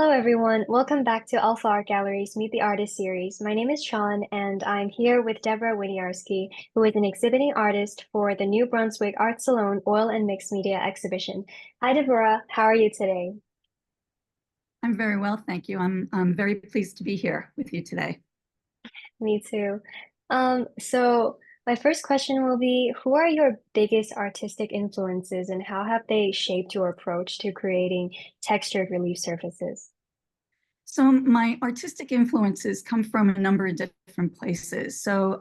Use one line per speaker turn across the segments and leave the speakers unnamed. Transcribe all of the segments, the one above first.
Hello, everyone. Welcome back to Alpha Art Gallery's Meet the Artist series. My name is Sean, and I'm here with Deborah Winiarski, who is an exhibiting artist for the New Brunswick Art Salon Oil and Mixed Media exhibition. Hi, Deborah. How are you today?
I'm very well, thank you. I'm very pleased to be here with you today.
Me too. So my first question will be, who are your biggest artistic influences and how have they shaped your approach to creating textured relief surfaces?
So my artistic influences come from a number of different places. So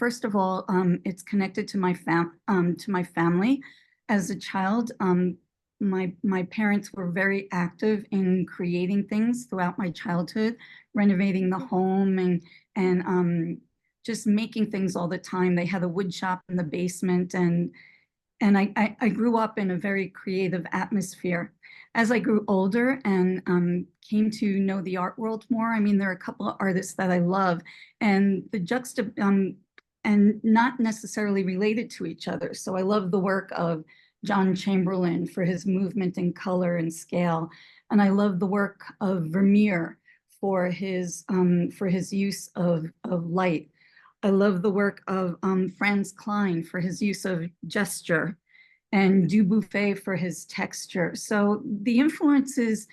first of all, it's connected to my family. As a child, my parents were very active in creating things throughout my childhood, renovating the home and just making things all the time. They had a wood shop in the basement, and I grew up in a very creative atmosphere. As I grew older and came to know the art world more, I mean, there are a couple of artists that I love, and and not necessarily related to each other. So I love the work of John Chamberlain for his movement and color and scale, and I love the work of Vermeer for his use of light. I love the work of Franz Klein for his use of gesture and Dubuffet for his texture. So the influences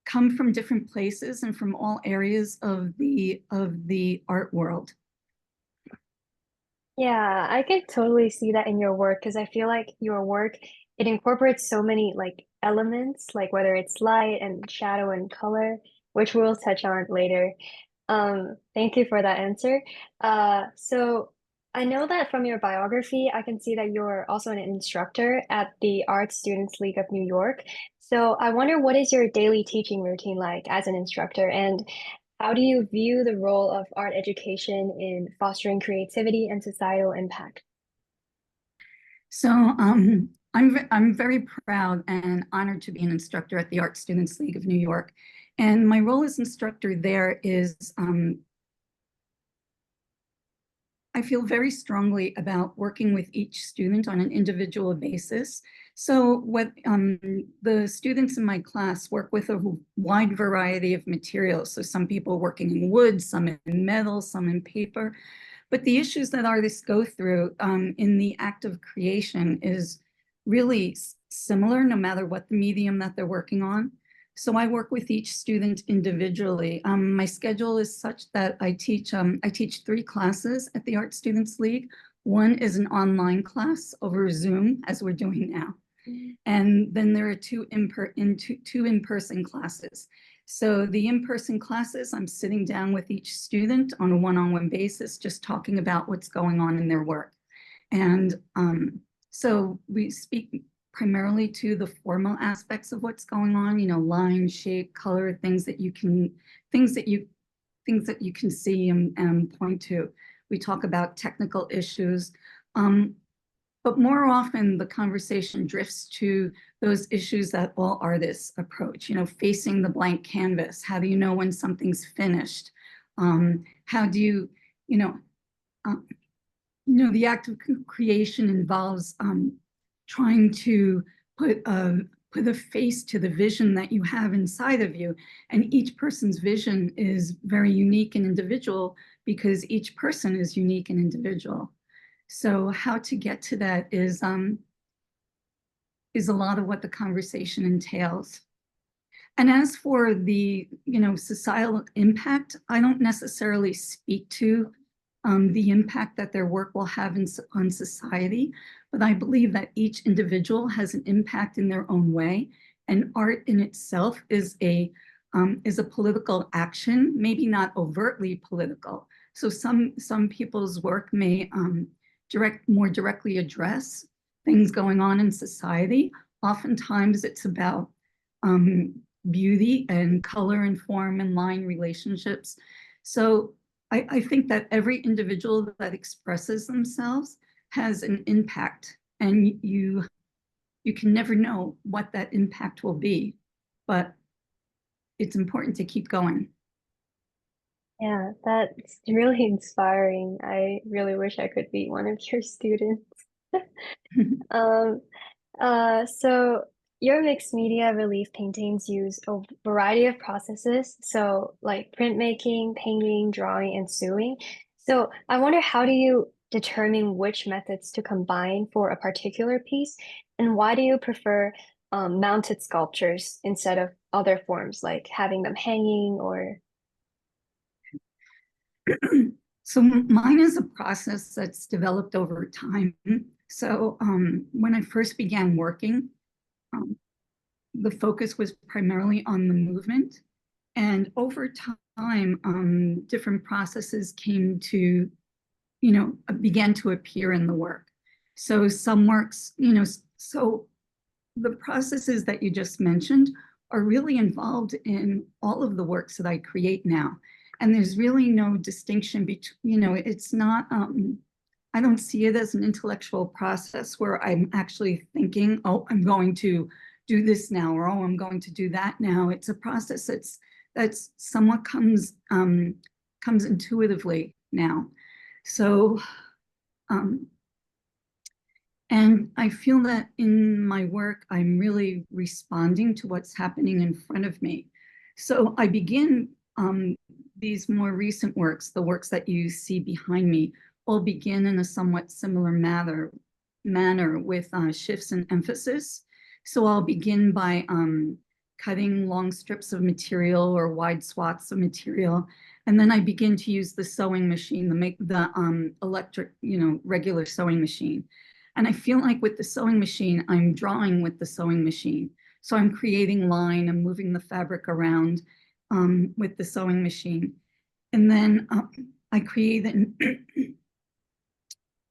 come from different places and from all areas of the art world.
Yeah, I could totally see that in your work because I feel like your work it incorporates so many like elements, like whether it's light and shadow and color, which we'll touch on later. Thank you for that answer. So I know that from your biography, I can see that you're also an instructor at the Art Students League of New York. So I wonder what is your daily teaching routine like as an instructor, and how do you view the role of art education in fostering creativity and societal impact?
So I'm very proud and honored to be an instructor at the Art Students League of New York. And my role as instructor there is I feel very strongly about working with each student on an individual basis. So what the students in my class work with a wide variety of materials. So some people working in wood, some in metal, some in paper. But the issues that artists go through in the act of creation is really similar no matter what the medium that they're working on. So I work with each student individually. My schedule is such that I teach 3 classes at the Art Students League. One is an online class over Zoom, as we're doing now. And then there are two in-person classes. So the in-person classes, I'm sitting down with each student on a one-on-one basis, just talking about what's going on in their work. And so we speak primarily to the formal aspects of what's going on, you know, line, shape, color, things that you can see and point to. We talk about technical issues. But more often the conversation drifts to those issues that all artists approach, you know, facing the blank canvas. How do you know when something's finished? How do you know, um, the act of creation involves trying to put a face to the vision that you have inside of you. And each person's vision is very unique and individual because each person is unique and individual. So how to get to that is a lot of what the conversation entails. And as for the, societal impact, I don't necessarily speak to the impact that their work will have on society, but I believe that each individual has an impact in their own way, and art in itself is a political action, maybe not overtly political. So some people's work may more directly address things going on in society. Oftentimes, it's about beauty and color and form and line relationships. So I think that every individual that expresses themselves has an impact, and you can never know what that impact will be, but it's important to keep going.
Yeah, that's really inspiring. I really wish I could be one of your students. Um, so your mixed media relief paintings use a variety of processes, so like printmaking, painting, drawing, and sewing. So I wonder, how do you determine which methods to combine for a particular piece, and why do you prefer mounted sculptures instead of other forms like having them hanging or
So mine is a process that's developed over time. So when I first began working, um, the focus was primarily on the movement. And over time, different processes came to, began to appear in the work. So some works, so the processes that you just mentioned are really involved in all of the works that I create now. And there's really no distinction between, it's not, I don't see it as an intellectual process where I'm actually thinking, oh, I'm going to do this now, or oh, I'm going to do that now. It's a process that's somewhat comes intuitively now. So and I feel that in my work, I'm really responding to what's happening in front of me. So I begin these more recent works, the works that you see behind me, all begin in a somewhat similar manner with shifts in emphasis. So I'll begin by cutting long strips of material or wide swaths of material. And then I begin to use the sewing machine, the electric, regular sewing machine. And I feel like with the sewing machine, I'm drawing with the sewing machine. So I'm creating line, I'm moving the fabric around with the sewing machine. And then I create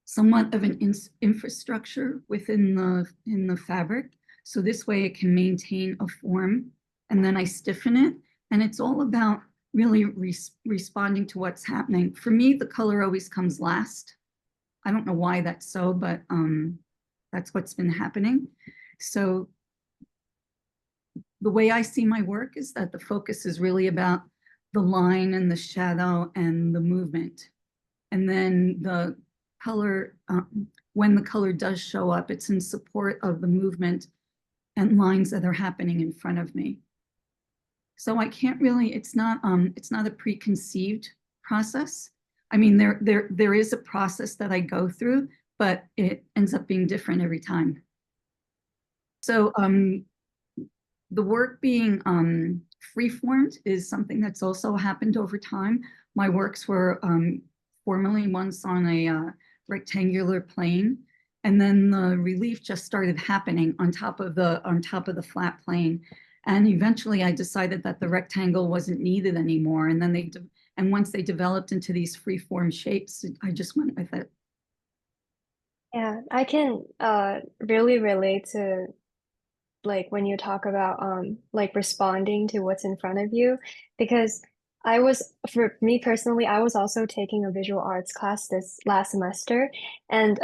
somewhat of an infrastructure within the fabric. So this way it can maintain a form. And then I stiffen it. And it's all about really responding to what's happening. For me, the color always comes last. I don't know why that's so, but that's what's been happening. So the way I see my work is that the focus is really about the line and the shadow and the movement. And then the color, when the color does show up, it's in support of the movement and lines that are happening in front of me. So I can't really, it's not a preconceived process. I mean, there is a process that I go through, but it ends up being different every time. So the work being free-formed is something that's also happened over time. My works were formerly once on a rectangular plane, and then the relief just started happening on top of the flat plane. And eventually I decided that the rectangle wasn't needed anymore. And then once they developed into these free-form shapes, I just went with it.
yeah, I can really relate to like when you talk about like responding to what's in front of you, because for me personally, I was also taking a visual arts class this last semester, and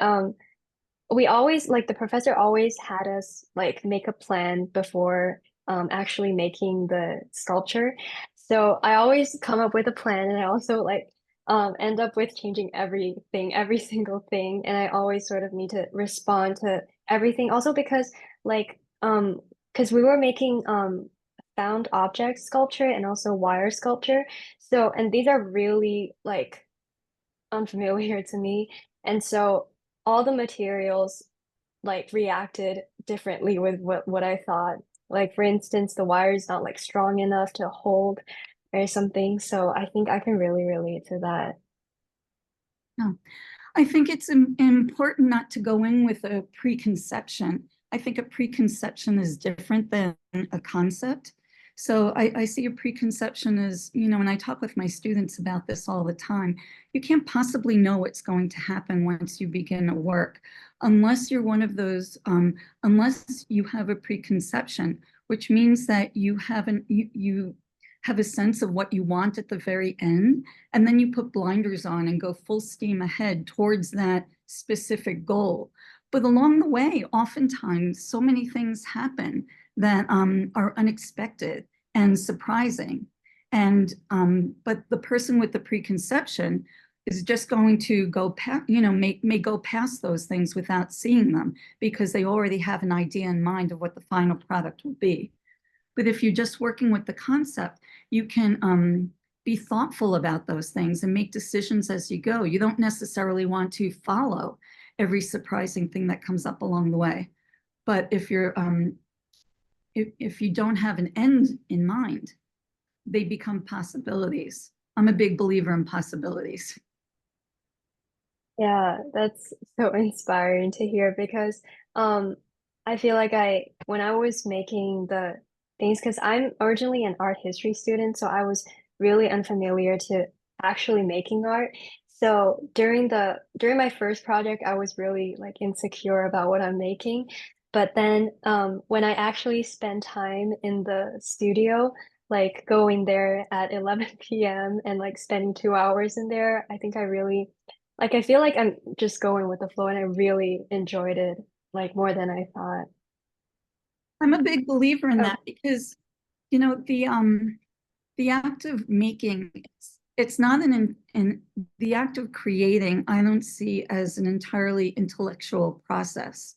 we always like the professor always had us like make a plan before actually making the sculpture. So I always come up with a plan, and I also like end up with changing everything, every single thing, and I always sort of need to respond to everything. Also because like because we were making found object sculpture and also wire sculpture. So and these are really like unfamiliar to me. And so all the materials like reacted differently with what I thought. Like for instance, the wire is not like strong enough to hold or something. So I think I can really relate to that.
No. I think it's important not to go in with a preconception. I think a preconception is different than a concept. So I see a preconception as, and I talk with my students about this all the time. You can't possibly know what's going to happen once you begin a work, unless you're one of those, unless you have a preconception, which means that you have a sense of what you want at the very end, and then you put blinders on and go full steam ahead towards that specific goal. But along the way, oftentimes, so many things happen that are unexpected and surprising. And but the person with the preconception is just going to go past, you know, may go past those things without seeing them because they already have an idea in mind of what the final product will be. But if you're just working with the concept, you can be thoughtful about those things and make decisions as you go. You don't necessarily want to follow every surprising thing that comes up along the way. But if you're if you don't have an end in mind, they become possibilities. I'm a big believer in possibilities.
Yeah, that's so inspiring to hear because um I feel like when I was making the things, because I'm originally an art history student, so I was really unfamiliar to actually making art. So during my first project, I was really like insecure about what I'm making. But then when I actually spend time in the studio, like going there at 11 p.m. and like spending 2 hours in there, I think I really like I feel like I'm just going with the flow and I really enjoyed it like more than I thought.
I'm a big believer in
Oh,
that because, you know, the act of making, it's not an the act of creating, I don't see as an entirely intellectual process.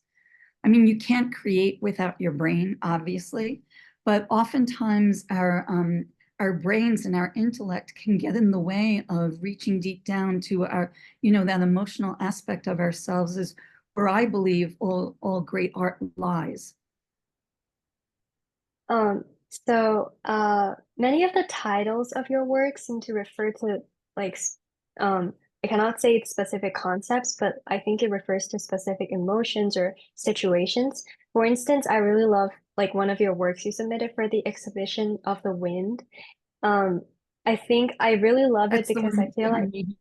I mean, you can't create without your brain, obviously, but oftentimes our brains and our intellect can get in the way of reaching deep down to our, you know, that emotional aspect of ourselves is where I believe all great art lies.
um, many of the titles of your work seem to refer to like I cannot say it's specific concepts, but I think it refers to specific emotions or situations. For instance, I really love like one of your works you submitted for the exhibition of the wind. Um, I think I really love it
That's the
because I
one
feel like
behind me.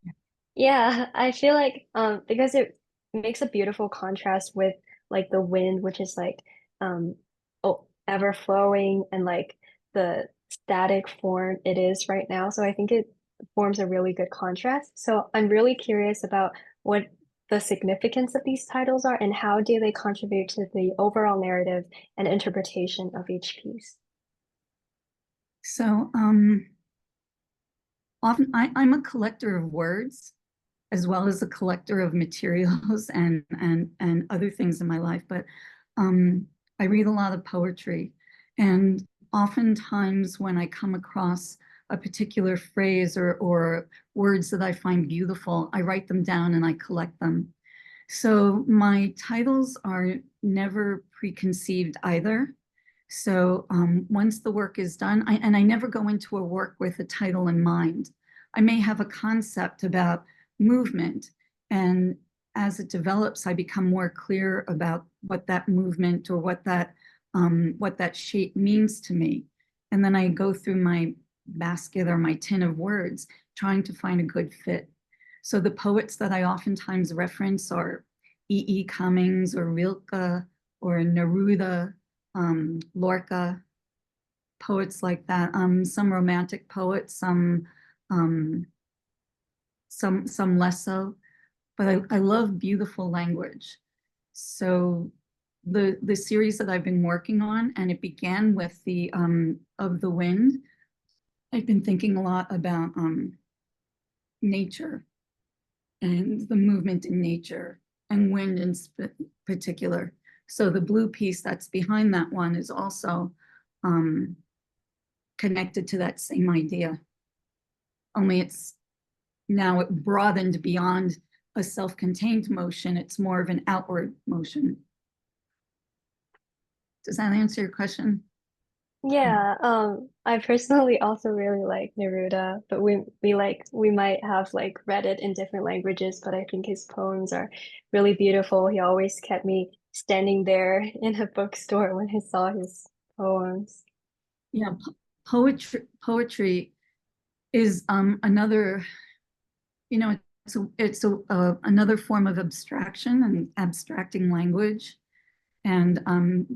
yeah, I feel like because it makes a beautiful contrast with like the wind, which is like um oh ever flowing and like the static form it is right now. So I think it forms a really good contrast. So I'm really curious about what the significance of these titles are and how do they contribute to the overall narrative and interpretation of each piece.
So often I'm a collector of words as well as a collector of materials and other things in my life. But I read a lot of poetry, and oftentimes when I come across a particular phrase or words that I find beautiful, I write them down and I collect them. So my titles are never preconceived either. So once the work is done, and I never go into a work with a title in mind. I may have a concept about movement, and as it develops, I become more clear about what that movement or what that shape means to me. And then I go through my basket or my tin of words, trying to find a good fit. So the poets that I oftentimes reference are E. E. Cummings or Rilke or Neruda, Lorca, poets like that. Some romantic poets, um, some less so. But I love beautiful language. So the series that I've been working on, and it began with the of the wind. I've been thinking a lot about nature and the movement in nature and wind in particular. So the blue piece that's behind that one is also um, connected to that same idea. Only it's now it broadened beyond a self-contained motion. It's more of an outward motion. Does that answer your question?
Yeah, I personally also really like Neruda, but we might have like read it in different languages, but I think his poems are really beautiful. He always kept me standing there in a bookstore when I saw his poems.
Yeah, poetry is another, you know, another form of abstraction and abstracting language. And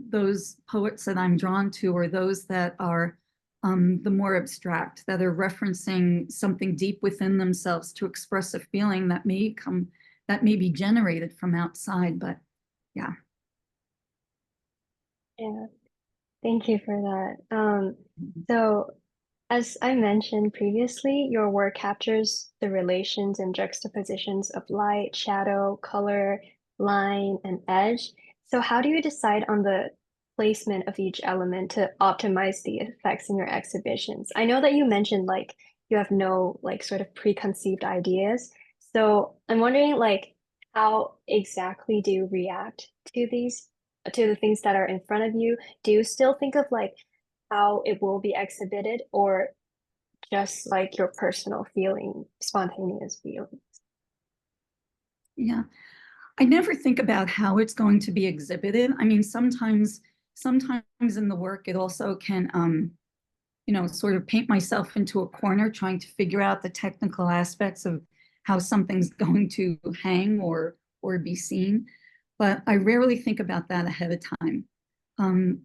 those poets that I'm drawn to are those that are the more abstract, that are referencing something deep within themselves to express a feeling that may be generated from outside. But yeah.
Yeah, thank you for that. So As I mentioned previously, your work captures the relations and juxtapositions of light, shadow, color, line, and edge. So how do you decide on the placement of each element to optimize the effects in your exhibitions? I know that you mentioned like you have no like sort of preconceived ideas. So I'm wondering like how exactly do you react to to the things that are in front of you? Do you still think of like how it will be exhibited or just like your personal feeling, spontaneous feeling?
Yeah. I never think about how it's going to be exhibited. I mean, sometimes in the work, it also can, sort of paint myself into a corner trying to figure out the technical aspects of how something's going to hang or be seen. But I rarely think about that ahead of time. Um,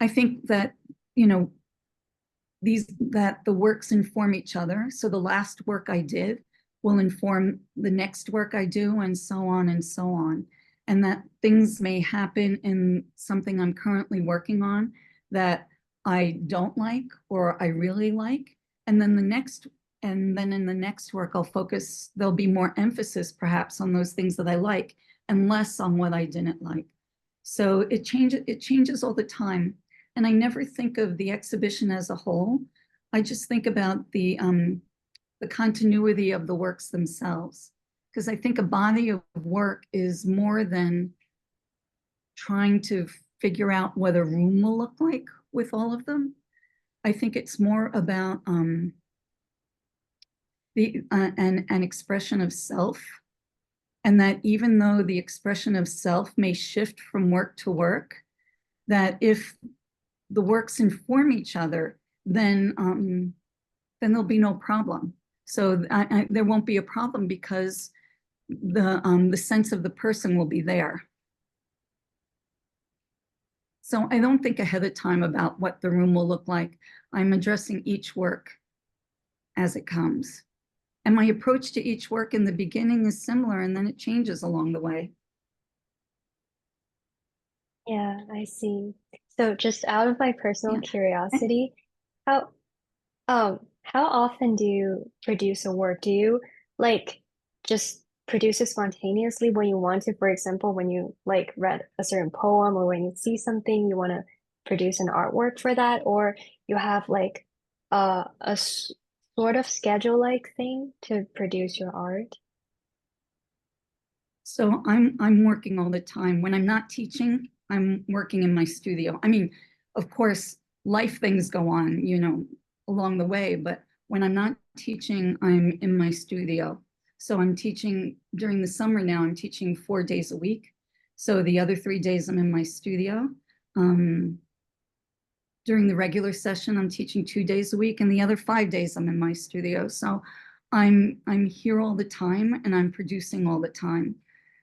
I think that, you know, that the works inform each other. So the last work I did will inform the next work I do, and so on and so on. And that things may happen in something I'm currently working on that I don't like or I really like. And then in the next work, there'll be more emphasis perhaps on those things that I like and less on what I didn't like. So it changes all the time. And I never think of the exhibition as a whole. I just think about the continuity of the works themselves. Because I think a body of work is more than trying to figure out what a room will look like with all of them. I think it's more about an expression of self, and that even though the expression of self may shift from work to work, that if the works inform each other, then there'll be no problem. So there won't be a problem because the sense of the person will be there. So I don't think ahead of time about what the room will look like. I'm addressing each work as it comes. And my approach to each work in the beginning is similar, and then it changes along the way.
Yeah, I see. So just out of my personal
Yeah.
curiosity, how how often do you produce a work? Do you like just produce it spontaneously when you want to? For example, when you like read a certain poem or when you see something, you want to produce an artwork for that, or you have like sort of schedule-like thing to produce your art?
So I'm working all the time. When I'm not teaching, I'm working in my studio. I mean, of course, life things go on, along the way, but when I'm not teaching, I'm in my studio. So I'm teaching during the summer now, I'm teaching 4 days a week. So the other 3 days I'm in my studio. Um, During the regular session, I'm teaching 2 days a week, and the other 5 days I'm in my studio. So I'm here all the time and I'm producing all the time.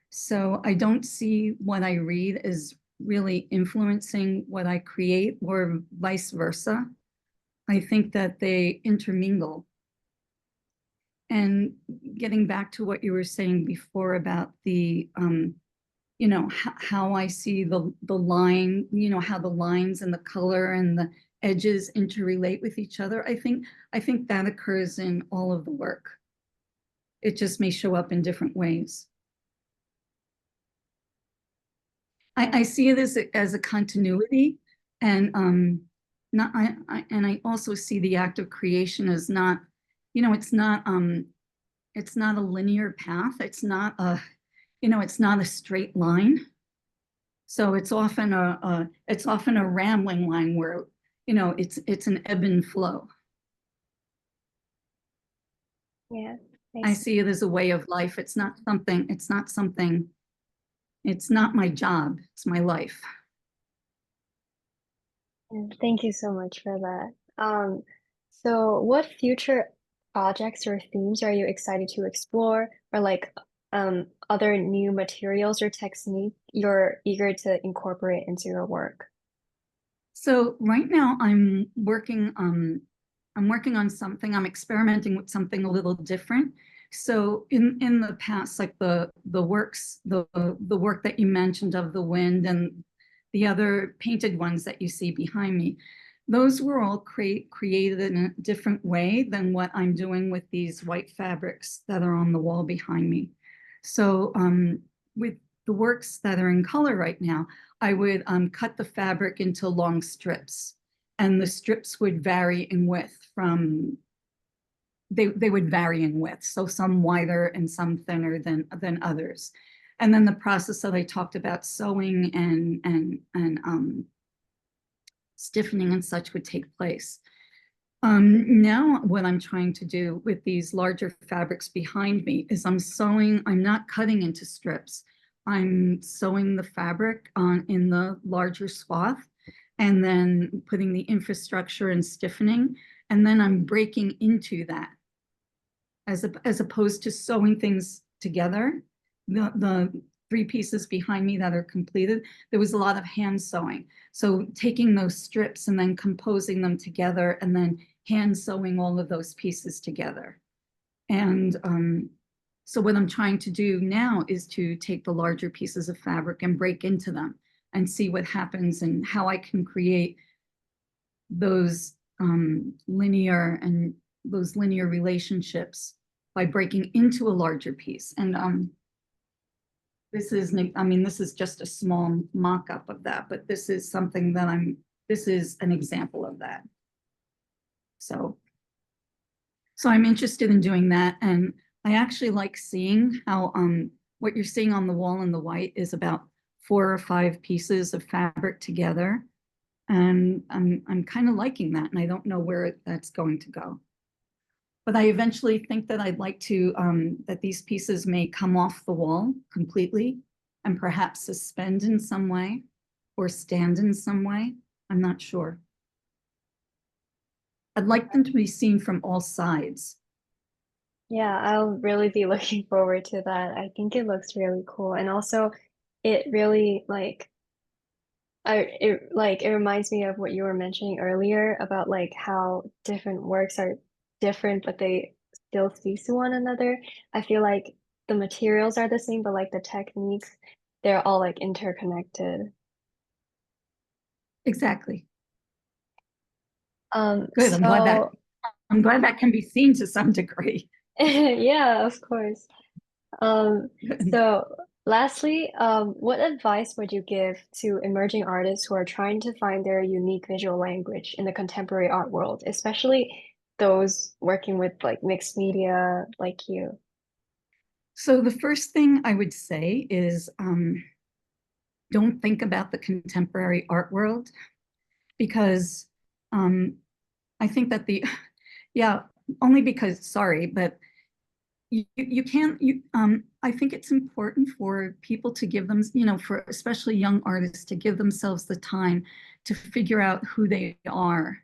So I don't see what I read as really influencing what I create or vice versa. I think that they intermingle. And getting back to what you were saying before about how I see the line, how the lines and the color and the edges interrelate with each other. I think that occurs in all of the work. It just may show up in different ways. I see it as a continuity, and not and I also see the act of creation as not, it's not a linear path. It's not a straight line. So it's often a rambling line where it's an ebb and flow.
Yeah, I
I
see.
see it as a way of life. It's not my job. It's my life.
And thank you so much for that. So what future projects or themes are you excited to explore, or like other new materials or technique you're eager to incorporate into your work?
So right now I'm working on something. I'm experimenting with something a little different. So in the past, like the work that you mentioned of the wind and the other painted ones that you see behind me, those were all created in a different way than what I'm doing with these white fabrics that are on the wall behind me. So with the works that are in color right now, I would cut the fabric into long strips, and the strips would vary in width from, they would vary in width, so some wider and some thinner than others. And then the process that I talked about, sewing and stiffening and such, would take place. Now what I'm trying to do with these larger fabrics behind me is I'm sewing, I'm not cutting into strips. I'm sewing the fabric on in the larger swath and then putting the infrastructure and stiffening, and then I'm breaking into that as opposed to sewing things together. The three pieces behind me that are completed, there was a lot of hand sewing. So taking those strips and then composing them together and then hand sewing all of those pieces together. And so what I'm trying to do now is to take the larger pieces of fabric and break into them and see what happens and how I can create those linear relationships by breaking into a larger piece. And this is, I mean, this is just a small mock-up of that, but this is something that this is an example of that. So I'm interested in doing that. And I actually like seeing how what you're seeing on the wall in the white is about 4 or 5 pieces of fabric together. And I'm kind of liking that, and I don't know where that's going to go. But I eventually think that I'd like to, that these pieces may come off the wall completely and perhaps suspend in some way or stand in some way. I'm not sure. I'd like them to be seen from all sides.
Yeah, I'll really be looking forward to that. I think it looks really cool. And also it really it reminds me of what you were mentioning earlier about like how different works are different, but they still speak to one another. I feel like the materials are the same, but like the techniques, they're all like interconnected.
Exactly. Good.
So
I'm glad that can be seen to some degree.
yeah, of course. So lastly, what advice would you give to emerging artists who are trying to find their unique visual language in the contemporary art world, especially those working with like mixed media like you?
So the first thing I would say is don't think about the contemporary art world, because I think that yeah, only because, sorry, but you can't, I think it's important for people to give them, for especially young artists, to give themselves the time to figure out who they are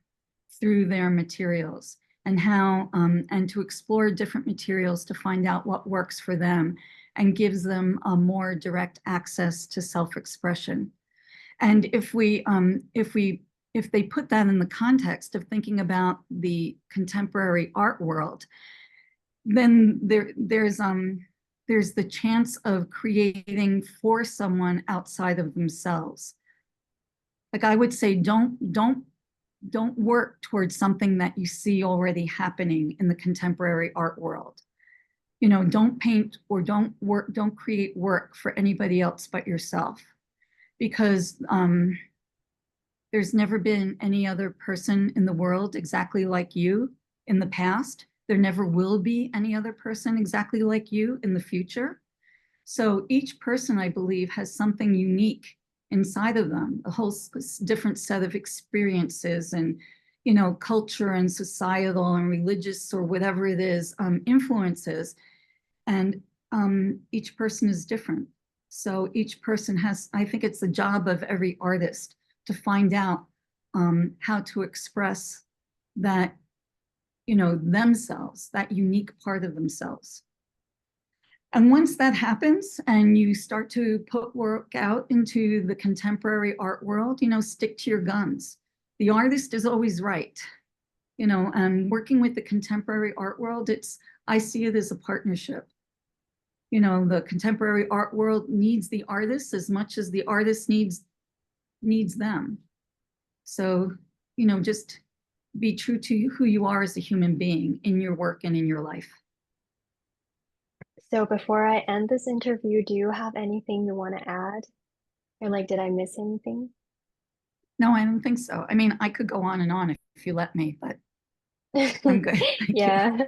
through their materials, and how, and to explore different materials to find out what works for them and gives them a more direct access to self-expression. And if they put that in the context of thinking about the contemporary art world, then there's the chance of creating for someone outside of themselves. Like I would say, don't work towards something that you see already happening in the contemporary art world. Don't paint or don't create work for anybody else but yourself, because there's never been any other person in the world exactly like you in the past. There never will be any other person exactly like you in the future. So each person, I believe, has something unique inside of them, a whole different set of experiences and, culture and societal and religious or whatever it is, influences. And each person is different. So each person has, I think it's the job of every artist to find out how to express that, themselves, that unique part of themselves. And once that happens and you start to put work out into the contemporary art world, stick to your guns. The artist is always right. And working with the contemporary art world, I see it as a partnership. The contemporary art world needs the artist as much as the artist needs them. So, just be true to who you are as a human being in your work and in your life.
So before I end this interview, do you have anything you want to add? Or like, did I miss anything?
No, I don't think so. I mean, I could go on and on if you let me, but I'm good. Thank you.
Yeah.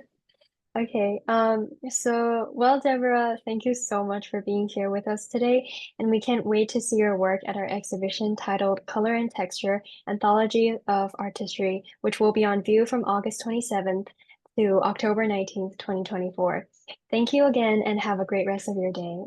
Okay. Well, Deborah, thank you so much for being here with us today, and we can't wait to see your work at our exhibition titled Color and Texture: Anthology of Artistry, which will be on view from August 27th to October 19th, 2024. Thank you again, and have a great rest of your day.